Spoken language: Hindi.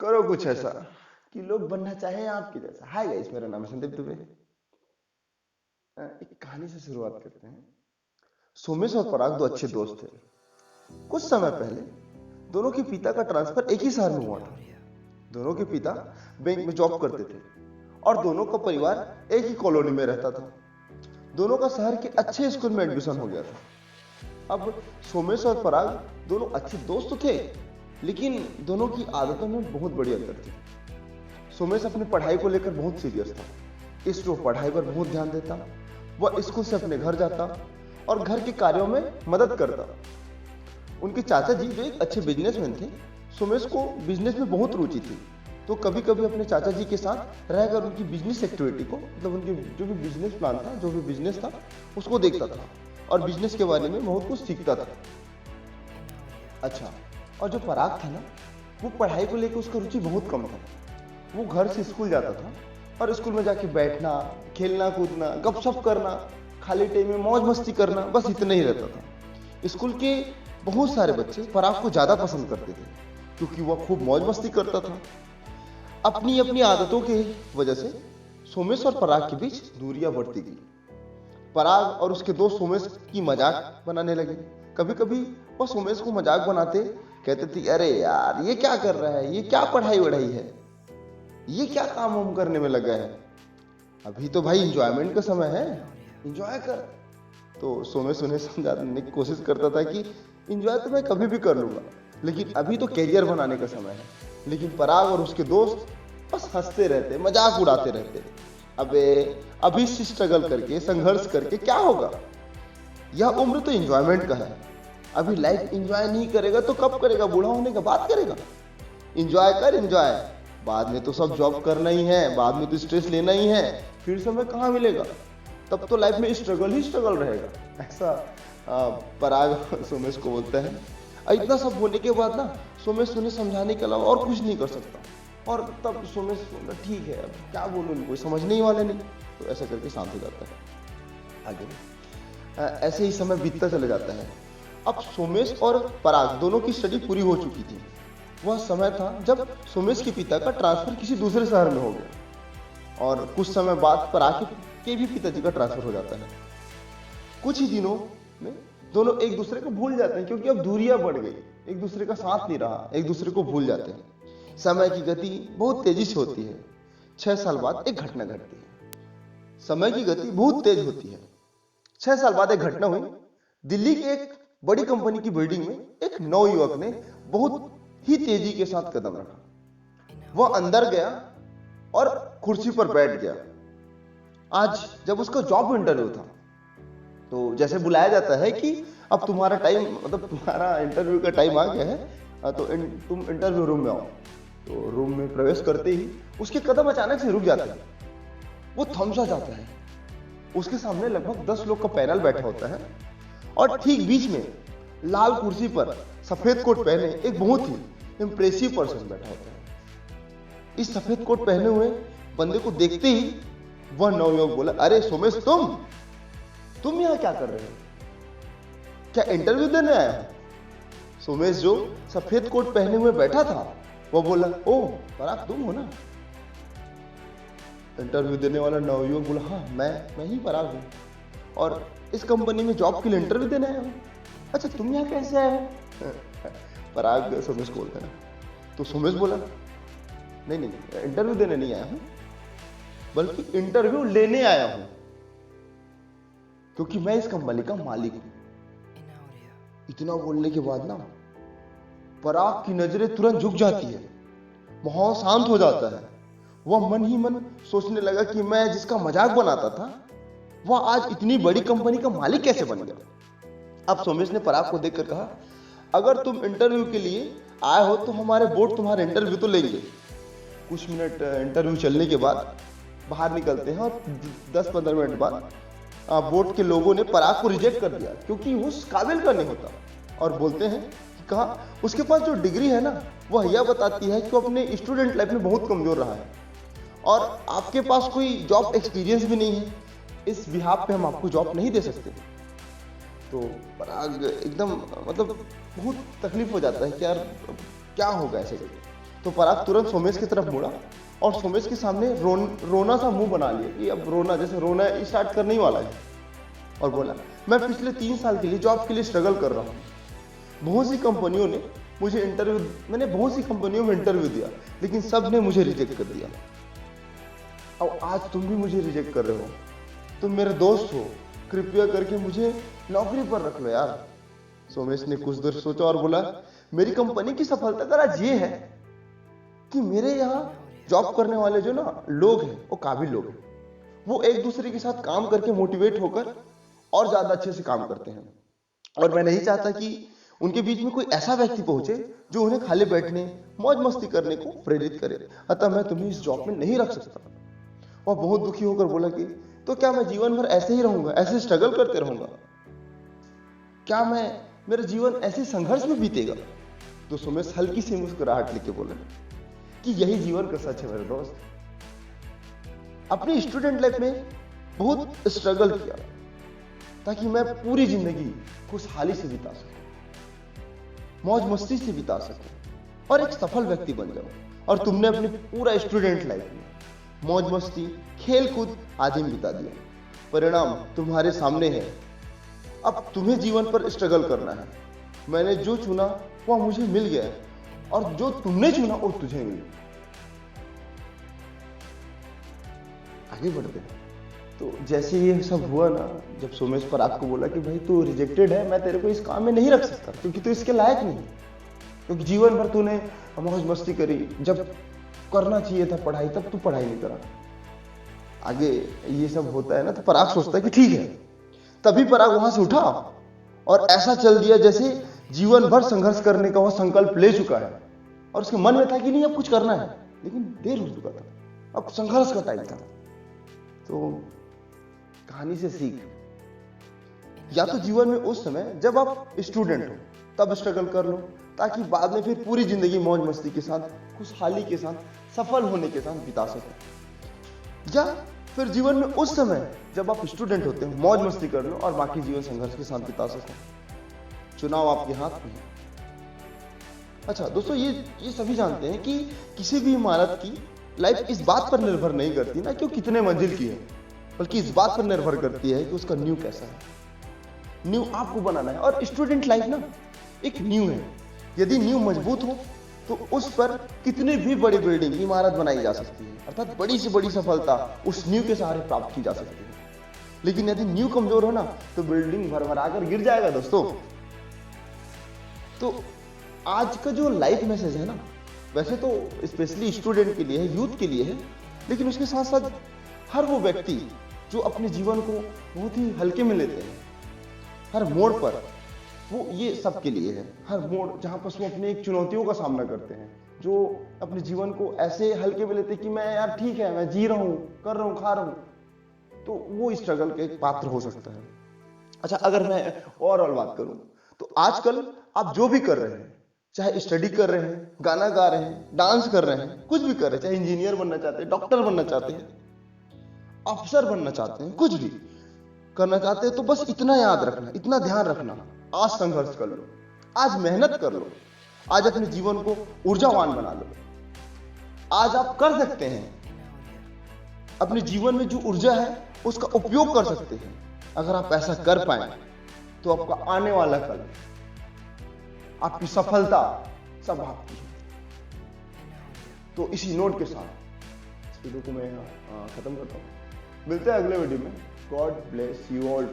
करो कुछ ऐसा कि लोग बनना चाहे आपके जैसा। हाय गाइस, मेरा नाम है संदीप दुबे। एक कहानी से शुरुआत करते हैं। सोमेश और पराग दो अच्छे दोस्त थे। कुछ समय पहले दोनों के पिता का ट्रांसफर एक ही शहर में हुआ था। दोनों के पिता बैंक में जॉब करते थे और दोनों का परिवार एक ही कॉलोनी में रहता था। दोनों का शहर के अच्छे स्कूल में एडमिशन हो गया था। अब सोमेश और पराग दोनों अच्छे दोस्त तो थे, लेकिन दोनों की आदतों में बहुत बड़ी अंतर थी। सोमेश अपनी पढ़ाई को लेकर बहुत सीरियस था, इसलिए वो पढ़ाई पर बहुत ध्यान देता। वह स्कूल से अपने घर जाता और घर के कार्यों में मदद करता। उनके चाचा जी जो एक अच्छे बिजनेसमैन थे, सोमेश को बिजनेस में बहुत रुचि थी, तो कभी कभी अपने चाचा जी के साथ रहकर उनकी बिजनेस एक्टिविटी को, मतलब उनके जो भी बिजनेस प्लान था, जो भी बिजनेस था, उसको देखता था और बिजनेस के बारे में बहुत कुछ सीखता था। अच्छा, और जो पराग था ना, वो पढ़ाई को लेकर उसका रुचि बहुत कम था। वो घर से स्कूल जाता था और स्कूल में जाके बैठना, खेलना कूदना, गपशप करना, खाली टाइम में मौज मस्ती करना, बस इतना ही रहता था। स्कूल के बहुत सारे बच्चे पराग को ज्यादा पसंद करते थे क्योंकि वह खूब मौज मस्ती करता था। अपनी अपनी आदतों की वजह से सोमेश और पराग के बीच दूरियां बढ़ती गई। पराग और उसके दोस्त सोमेश की मजाक बनाने लगे। कभी कभी वह सोमेश को मजाक बनाते, कहते थे, अरे यार ये क्या कर रहा है, ये क्या पढ़ाई वढ़ाई है, ये क्या काम हम करने में लगा है, अभी तो भाई इंजॉयमेंट का समय है, इंजॉय कर। तो सोमेश उन्हें समझाने की कोशिश करता था कि इंजॉय तो मैं कभी भी कर लूंगा, लेकिन अभी तो कैरियर बनाने का समय है। लेकिन पराग और उसके दोस्त बस हंसते रहते, मजाक उड़ाते रहते। अबे अभी से स्ट्रगल करके, संघर्ष करके क्या होगा, यह उम्र तो इंजॉयमेंट का है। अभी लाइफ इंजॉय नहीं करेगा तो कब करेगा, बूढ़ा होने का बात करेगा। इंजॉय कर, इंजॉय, बाद में तो सब जॉब करना ही है, बाद में तो स्ट्रेस लेना ही है, फिर समय कहाँ मिलेगा, तब तो लाइफ में स्ट्रगल ही स्ट्रगल रहेगा। ऐसा पराग सोमेश को बोलता है। इतना सब होने के बाद ना सोमेश उन्हें समझाने के अलावा और कुछ नहीं कर सकता। और तब सोमेश बोलता, ठीक है अब क्या बोलूं, कोई समझने ही वाले नहीं। तो ऐसा करके शांत हो जाता है। आगे ऐसे ही समय बीतता चला जाता है। अब सोमेश और पराग दोनों की स्टडी पूरी हो चुकी थी। वह समय था जब सोमेश के पिता का ट्रांसफर किसी दूसरे शहर में हो गया और कुछ समय बाद पराग के भी पिताजी का ट्रांसफर हो जाता है। कुछ ही दिनों में दोनों एक दूसरे को भूल जाते हैं क्योंकि अब दूरियां बढ़ गई, एक दूसरे का साथ नहीं रहा, एक दूसरे को भूल जाते हैं। समय की गति बहुत तेजी से होती है। 6 साल बाद एक घटना घटती है। समय की गति बहुत तेज होती है। 6 साल बाद एक घटना हुई। दिल्ली के एक बड़ी कंपनी की बिल्डिंग में एक नवयुवक ने बहुत ही तेजी के साथ कदम रखा। वह अंदर गया और कुर्सी पर बैठ गया। आज जब उसका जॉब इंटरव्यू था, तो जैसे बुलाया जाता है कि अब तुम्हारा टाइम, मतलब तुम्हारा इंटरव्यू का टाइम आ गया है, तो तुम इंटरव्यू रूम में आओ। तो रूम में प्रवेश करते ही उसके कदम अचानक से रुक जाते हैं। वो थम सा जाता है। उसके सामने लगभग 10 लोग का पैनल बैठा होता है और ठीक बीच में लाल कुर्सी पर सफेद कोट पहने एक बहुत ही इंप्रेसिव पर्सन बैठा होता है। इस सफेद कोट पहने हुए बंदे को देखते ही वह नवयुवक बोला, अरे सोमेश, तुम यहां क्या कर रहे हो, क्या इंटरव्यू देने आया हो? सोमेश जो सफेद कोट पहने हुए बैठा था, वह बोला, ओह पराग तुम हो ना? इंटरव्यू देने वाला नवयुवक बोला, हाँ मैं ही पराग हूँ और इस कंपनी में जॉब के लिए इंटरव्यू देने आया हूँ। अच्छा, तुम यहाँ कैसे आए हो? पराग सोमेश को बोलता है। तो सोमेश बोला, नहीं इंटरव्यू देने नहीं आया हूं, बल्कि इंटरव्यू लेने आया हूं, क्योंकि मैं इस कंपनी का मालिक हूं। इतना बोलने के बाद ना पराग की नजरें तुरंत झुक जाती है। माहौल शांत हो जाता है। वह मन ही मन सोचने लगा कि मैं जिसका मजाक बनाता था, वह आज इतनी बड़ी कंपनी का मालिक कैसे बन गया। अब सोमेश ने पराग को देखकर कहा, अगर तुम इंटरव्यू के लिए आए हो तो हमारे बोर्ड तुम्हारे इंटरव्यू तो लेंगे। कुछ मिनट इंटरव्यू चलने के बाद बाहर निकलते हैं और 10-15 मिनट बाद बोर्ड के लोगों ने पराग को रिजेक्ट कर दिया क्योंकि वो उस काबिल का नहीं होता। और बोलते हैं कि कहा उसके पास जो डिग्री है ना, वह यह बताती है कि वो अपने स्टूडेंट लाइफ में बहुत कमजोर रहा है और आपके पास कोई जॉब एक्सपीरियंस भी नहीं है, इस बिहाफ पे हम आपको जॉब नहीं दे सकते। तो पराग एकदम, मतलब बहुत तकलीफ हो जाता है कि यार क्या होगा ऐसे करके। तो पराग तुरंत सोमेश की तरफ मुड़ा और सोमेश के सामने रोना सा मुंह बना लिया कि अब रोना, जैसे रोना स्टार्ट करने ही वाला है, और बोला, मैं पिछले 3 साल के लिए जॉब के लिए स्ट्रगल कर रहा हूँ। बहुत सी कंपनियों ने मुझे मैंने बहुत सी कंपनियों में इंटरव्यू दिया, लेकिन सब ने मुझे रिजेक्ट कर दिया। और आज तुम भी मुझे रिजेक्ट कर रहे हो। तुम मेरे दोस्त हो, कृपया करके मुझे नौकरी पर रख लो यार। सोमेश ने कुछ देर सोचा और बोला, मेरी कंपनी की सफलता का राज ये है कि मेरे यहाँ जॉब करने वाले जो ना लोग हैं वो काबिल लोग हैं। वो एक दूसरे के साथ काम करके मोटिवेट होकर और ज्यादा अच्छे से काम करते हैं, और मैं नहीं चाहता कि उनके बीच में कोई ऐसा व्यक्ति पहुंचे जो उन्हें खाली बैठने, मौज मस्ती करने को प्रेरित करे। अतः मैं तुम्हें इस जॉब में नहीं रख सकता। वह बहुत दुखी होकर बोला कि तो क्या मैं जीवन भर ऐसे ही रहूंगा, ऐसे स्ट्रगल करते रहूंगा? क्या मेरा जीवन ऐसे संघर्ष में बीतेगा? तो सोमेश हल्की सी मुस्कुराहट लेके बोला कि यही जीवन का सच है मेरे दोस्त। अपनी स्टूडेंट लाइफ में बहुत स्ट्रगल किया ताकि मैं पूरी जिंदगी खुशहाली से बिता सकूं, मौज मस्ती से बिता सकूं और एक सफल व्यक्ति बन जाऊं। और तुमने अपनी पूरा स्टूडेंट लाइफ में मौज मस्ती, खेल कूद आदि में बिता दिया। परिणाम तुम्हारे सामने है। अब तुम्हें जीवन पर स्ट्रगल करना है। मैंने जो चुना वह मुझे मिल गया, और जो तुमने चुना वो तुझे मिल गया। आगे बढ़ते हैं। तो जैसे ये सब हुआ ना, जब सोमेश पराग को बोला कि भाई तू रिजेक्टेड है, मैं तेरे को इस काम में नहीं रख सकता क्योंकि तू इसके लायक नहीं, क्योंकि जीवन भर तूने मौज मस्ती करी, जब करना चाहिए था पढ़ाई तब तू पढ़ाई नहीं करा। आगे ये सब होता है ना, तो पराग सोचता है कि ठीक है। तभी पराग वहां से उठा और ऐसा चल दिया जैसे जीवन भर संघर्ष करने का वह संकल्प ले चुका है, और उसके मन में था कि नहीं अब कुछ करना है, लेकिन देर हो चुका था, अब संघर्ष का टाइम था। तो कहानी से सीख, या तो जीवन में उस समय जब आप स्टूडेंट हो तब स्ट्रगल कर लो, ताकि बाद में फिर पूरी जिंदगी मौज मस्ती के साथ, खुशहाली के साथ, सफल होने के साथ बिता सको। या फिर जीवन में उस समय जब आप स्टूडेंट होते हो मौज मस्ती कर लो और बाकी जीवन संघर्ष के साथ बिता सको। चुनाव आपके हाथ में है। अच्छा दोस्तों, ये सभी जानते हैं कि किसी भी इमारत की लाइफ इस बात पर निर्भर नहीं करती ना कि वो कितने मंजिल की है, बल्कि इस बात पर निर्भर करती है कि उसका न्यू कैसा है। न्यू आपको बनाना है, और स्टूडेंट लाइफ ना एक न्यू है। यदि न्यू मजबूत हो तो उस पर कितनी भी बड़ी बिल्डिंग, इमारत बनाई जा सकती है, अर्थात बड़ी से बड़ी सफलता उस न्यू के सहारे प्राप्त की जा सकती है। लेकिन यदि न्यू कमजोर हो ना तो बिल्डिंग भरभरा कर गिर जाएगा दोस्तों। तो आज का जो लाइफ मैसेज है ना, वैसे तो स्पेशली स्टूडेंट के लिए है, यूथ के लिए है, लेकिन उसके साथ साथ हर वो व्यक्ति जो अपने जीवन को बहुत ही हल्के में लेते हैं, हर मोड़ पर, वो ये सबके लिए है। हर मोड़ जहां पर वो अपने एक चुनौतियों का सामना करते हैं, जो अपने जीवन को ऐसे हल्के में लेते हैं कि मैं यार ठीक है, मैं जी रहा हूं, कर रहा हूं, खा रहा हूं, तो वो स्ट्रगल के एक पात्र हो सकता है। अच्छा, अगर मैं ओवरऑल बात करूं तो आजकल आप जो भी कर रहे हैं, चाहे स्टडी कर रहे हैं, गाना गा रहे हैं, डांस कर रहे हैं, कुछ भी कर रहे हैं, चाहे इंजीनियर बनना चाहते हैं, डॉक्टर बनना चाहते हैं, अफसर बनना चाहते हैं, कुछ भी करना चाहते हैं, तो बस इतना याद रखना, इतना ध्यान रखना, आज संघर्ष कर लो, आज मेहनत कर लो, आज अपने जीवन को ऊर्जावान बना लो। आज आप कर सकते हैं, अपने जीवन में जो ऊर्जा है उसका उपयोग कर सकते हैं। अगर आप ऐसा कर पाए तो आपका आने वाला कल, आपकी सफलता सब आपकी है। तो इसी नोट के साथ इस वीडियो को मैं खत्म करता हूं। मिलते हैं अगले वीडियो में। God bless you all.